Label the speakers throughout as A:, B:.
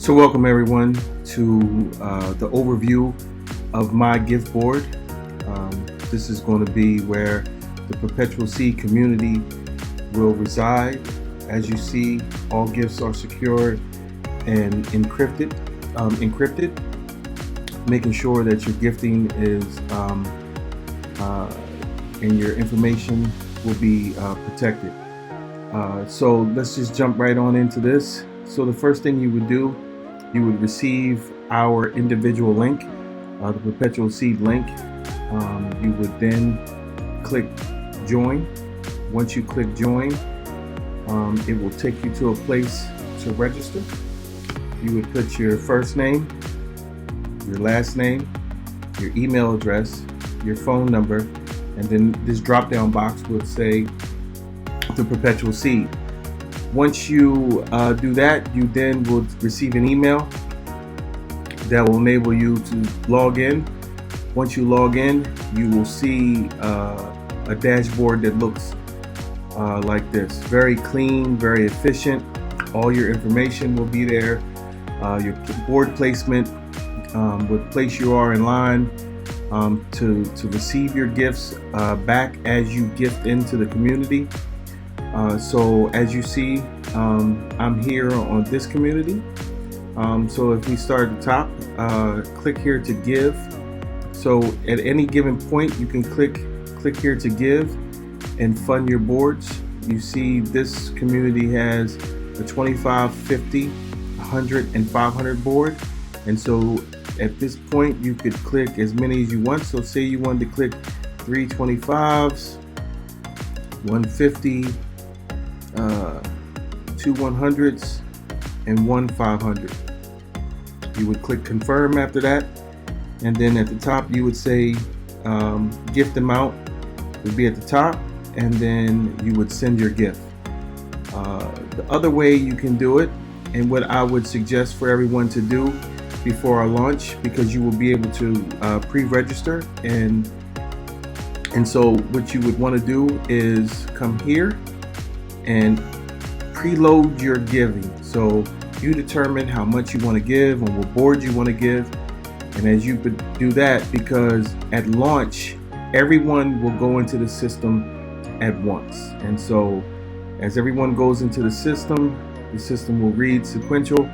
A: So welcome everyone to the overview of my gift board. This is going to be where the Perpetual Seed community will reside. As you see, all gifts are secured and encrypted, making sure that your gifting is and your information will be protected. So let's just jump right on into this. So the first thing you would do, you would receive our individual link, the Perpetual Seed link. You would then click join. Once you click join, it will take you to a place to register. You would put your first name, your last name, your email address, your phone number, and then this drop down box will say the Perpetual Seed. Once you do that, you then will receive an email that will enable you to log in. Once you log in, you will see a dashboard that looks like this. Very clean, very efficient. All your information will be there. Your board placement, what place you are in line to receive your gifts back as you gift into the community. So as you see, I'm here on this community. So if we start at the top, click here to give. So at any given point, you can click here to give and fund your boards. You see this community has a 25, 50, 100, and 500 board. And so at this point, you could click as many as you want. So say you wanted to click 325s, 150, 2 100s, and 1 500. You would click confirm after that, and then at the top you would say gift amount would be at the top, and then you would send your gift. The other way you can do it, and what I would suggest for everyone to do before our launch, because you will be able to pre-register, and so what you would want to do is come here and preload your giving. So you determine how much you want to give and what board you want to give. And as you do that, because at launch, everyone will go into the system at once. And so as everyone goes into the system will read sequential,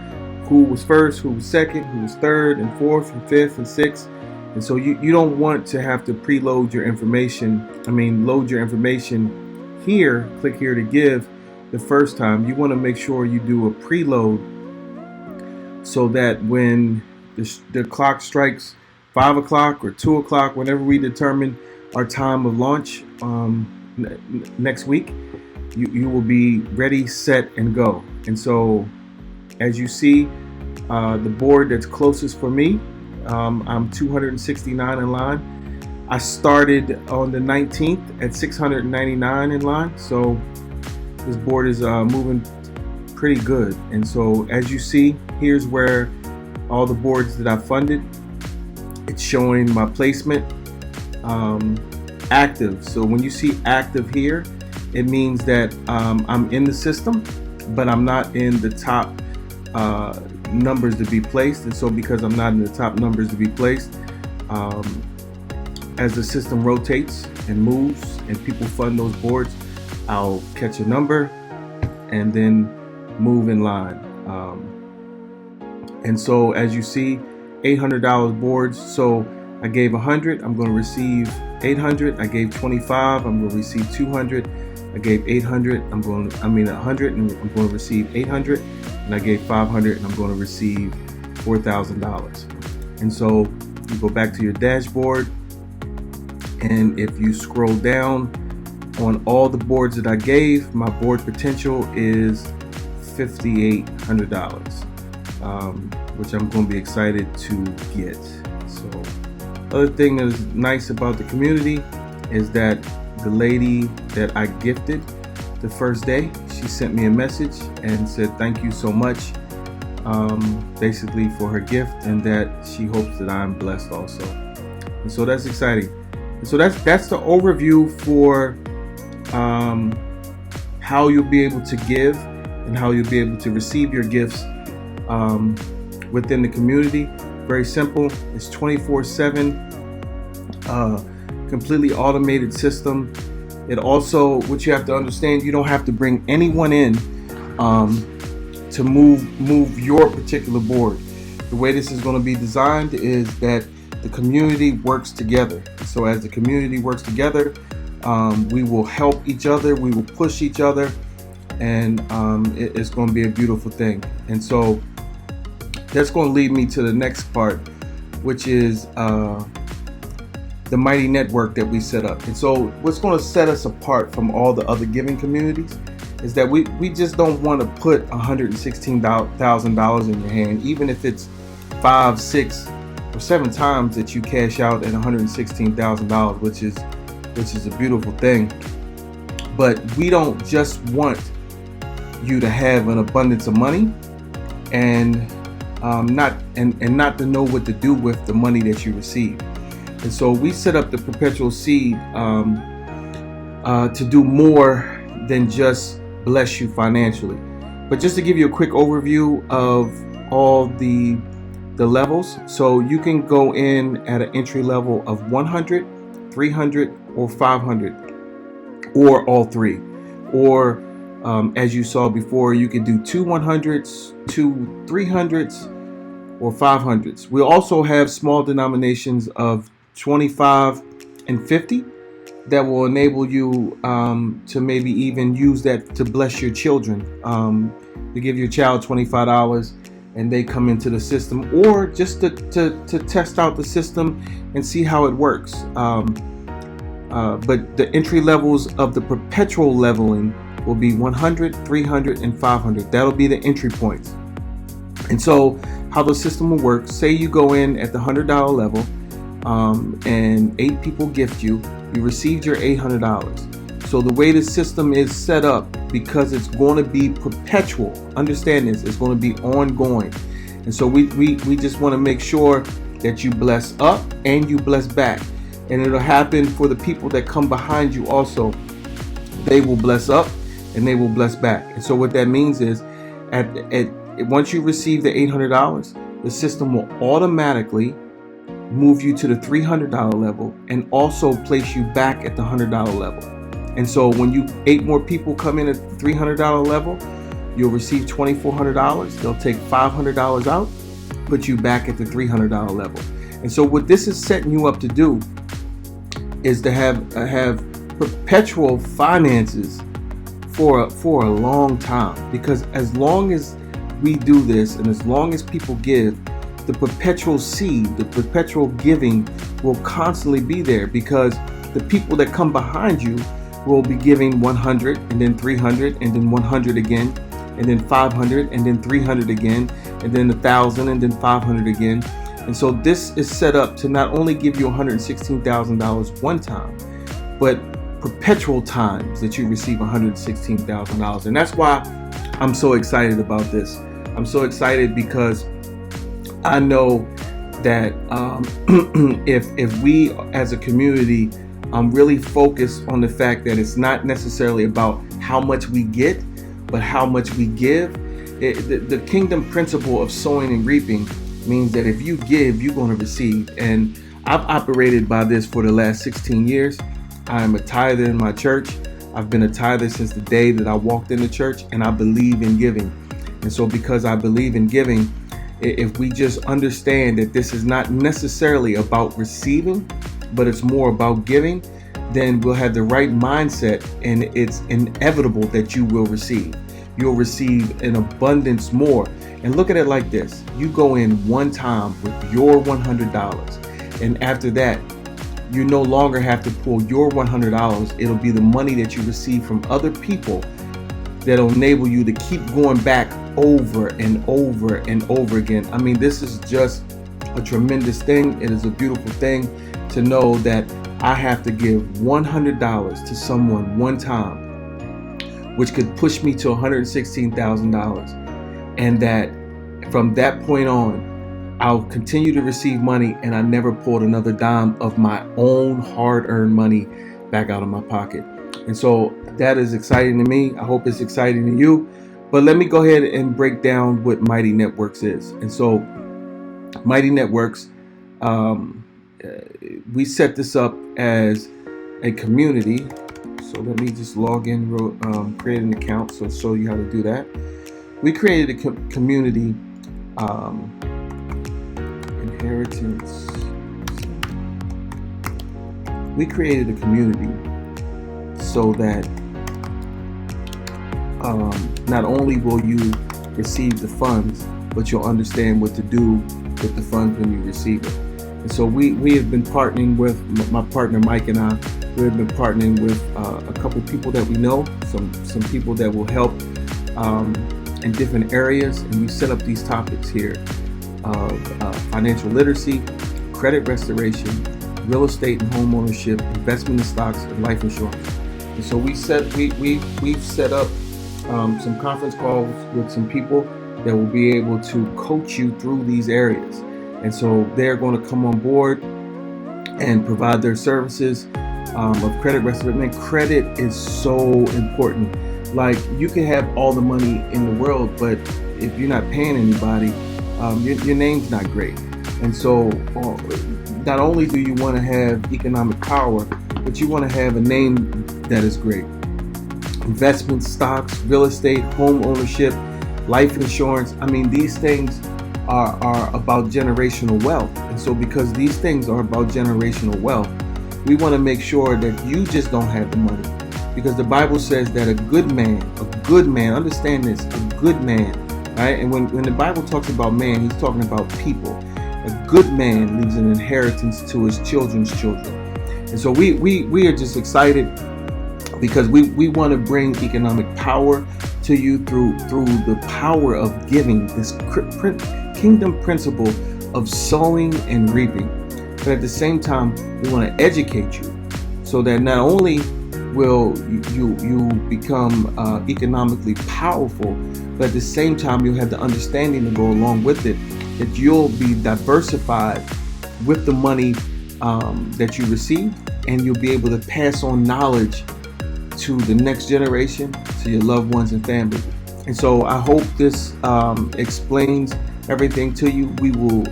A: who was first, who was second, who was third and fourth and fifth and sixth. And so you don't want to have to preload your information. Load your information here, click here to give the first time. You want to make sure you do a preload so that when the clock strikes 5 o'clock or 2 o'clock, whenever we determine our time of launch next week, you will be ready, set, and go. And so as you see, the board that's closest for me, I'm 269 in line. I started on the 19th at 699 in line. So this board is moving pretty good. And so as you see, here's where all the boards that I funded, it's showing my placement active. So when you see active here, it means that I'm in the system, but I'm not in the top numbers to be placed. And so because I'm not in the top numbers to be placed, as the system rotates and moves and people fund those boards, I'll catch a number and then move in line. And so as you see, $800 boards. So I gave 100, I'm going to receive 800. I gave 25, I'm going to receive 200. I gave 800, 100, and I'm going to receive 800. And I gave 500, and I'm going to receive $4,000. And so you go back to your dashboard, and if you scroll down on all the boards that I gave, my board potential is $5,800, which I'm going to be excited to get. So other thing that's nice about the community is that the lady that I gifted the first day, she sent me a message and said thank you so much, basically for her gift, and that she hopes that I'm blessed also. And so that's exciting. And so that's the overview for how you'll be able to give and how you'll be able to receive your gifts within the community. Very simple. It's 24/7, completely automated system. It also, what you have to understand, you don't have to bring anyone in to move your particular board. The way this is going to be designed is that the community works together. So as the community works together, we will help each other, we will push each other, and it's going to be a beautiful thing. And so that's going to lead me to the next part, which is the Mighty Network that we set up. And so what's going to set us apart from all the other giving communities is that we just don't want to put $116,000 in your hand, even if it's 5, 6, or 7 times that you cash out at $116,000, which is a beautiful thing. But we don't just want you to have an abundance of money and not to know what to do with the money that you receive. And so we set up the Perpetual Seed to do more than just bless you financially. But just to give you a quick overview of all the levels, so you can go in at an entry level of 100, 300, or 500, or all three. Or as you saw before, you could do 2 100s, 2 300s, or 500s. We also have small denominations of 25 and 50 that will enable you to maybe even use that to bless your children, to give your child $25 and they come into the system, or just to test out the system and see how it works. But the entry levels of the perpetual leveling will be 100, 300, and 500. That'll be the entry points. And so how the system will work, say you go in at the $100 level, and 8 people gift you, you received your $800. So the way the system is set up, because it's going to be perpetual, understand this, it's going to be ongoing. And so we just want to make sure that you bless up and you bless back. And it'll happen for the people that come behind you also. They will bless up and they will bless back. And so what that means is once you receive the $800, the system will automatically move you to the $300 level and also place you back at the $100 level. And so when 8 more people come in at the $300 level, you'll receive $2,400. They'll take $500 out, put you back at the $300 level. And so what this is setting you up to do is to have perpetual finances for a long time. Because as long as we do this and as long as people give, the perpetual seed, the perpetual giving will constantly be there, because the people that come behind you will be giving 100 and then 300 and then 100 again and then 500 and then 300 again and then 1,000 and then 500 again. And so this is set up to not only give you $116,000 one time, but perpetual times that you receive $116,000. And that's why I'm so excited about this. I'm so excited because I know that if we as a community really focus on the fact that it's not necessarily about how much we get, but how much we give. The kingdom principle of sowing and reaping means that if you give, you're going to receive. And I've operated by this for the last 16 years. I am a tither in my church. I've been a tither since the day that I walked in the church, and I believe in giving. And so because I believe in giving, if we just understand that this is not necessarily about receiving, but it's more about giving, then we'll have the right mindset, and it's inevitable that you will receive. You'll receive an abundance more. And look at it like this. You go in one time with your $100, and after that, you no longer have to pull your $100. It'll be the money that you receive from other people that'll enable you to keep going back over and over and over again. I mean, this is just a tremendous thing. It is a beautiful thing to know that I have to give $100 to someone one time, which could push me to $116,000. And that from that point on, I'll continue to receive money, and I never pulled another dime of my own hard-earned money back out of my pocket. And so that is exciting to me. I hope it's exciting to you. But let me go ahead and break down what Mighty Networks is. And so Mighty Networks, we set this up as a community. So let me just log in, create an account, so I'll show you how to do that. We created a community, inheritance. We created a community so that not only will you receive the funds, but you'll understand what to do with the funds when you receive it. And so we have been partnering with my partner Mike and I. We have been partnering with a couple people that we know, some people that will help in different areas, and we set up these topics here of financial literacy, credit restoration, real estate and home ownership, investment in stocks, and life insurance. And so we've set up some conference calls with some people that will be able to coach you through these areas. And so they're going to come on board and provide their services of credit restoration. Man, credit is so important. Like, you can have all the money in the world, but if you're not paying anybody, your name's not great. And so not only do you want to have economic power, but you want to have a name that is great. Investment, stocks, real estate, home ownership, life insurance. I mean, these things are about generational wealth. And so because these things are about generational wealth, we want to make sure that you just don't have the money. Because the Bible says that a good man, understand this, a good man, right? And when the Bible talks about man, he's talking about people. A good man leaves an inheritance to his children's children. And so we are just excited because we want to bring economic power to you through the power of giving, this kingdom principle of sowing and reaping. But at the same time, we want to educate you so that not only will you become economically powerful, but at the same time you'll have the understanding to go along with it, that you'll be diversified with the money that you receive, and you'll be able to pass on knowledge to the next generation, to your loved ones and family. And so I hope this explains everything to you. We will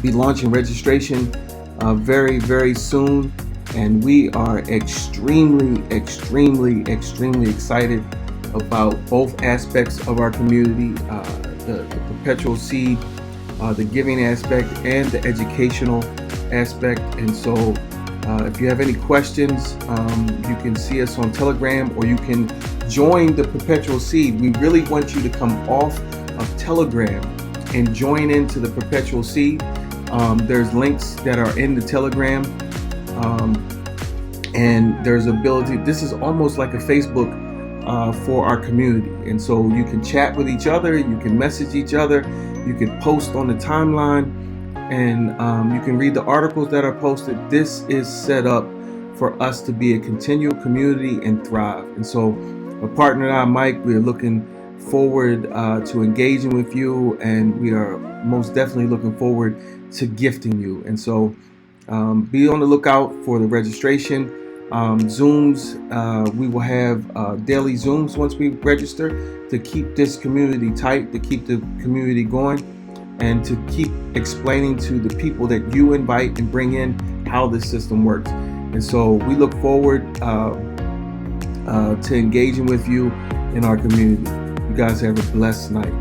A: be launching registration very, very soon, and we are extremely excited about both aspects of our community, the perpetual seed, the giving aspect, and the educational aspect. And so if you have any questions, you can see us on Telegram, or you can join the Perpetual Seed. We really want you to come off of Telegram and join into the Perpetual Seed. There's links that are in the Telegram, and there's ability. This is almost like a Facebook for our community. And so you can chat with each other, you can message each other, you can post on the timeline, and you can read the articles that are posted. This is set up for us to be a continual community and thrive. And so my partner and I, Mike, we are looking forward to engaging with you, and we are most definitely looking forward to gifting you. And so be on the lookout for the registration. Zooms, we will have daily Zooms once we register, to keep this community tight, to keep the community going, and to keep explaining to the people that you invite and bring in how this system works. And so we look forward to engaging with you in our community. You guys have a blessed night.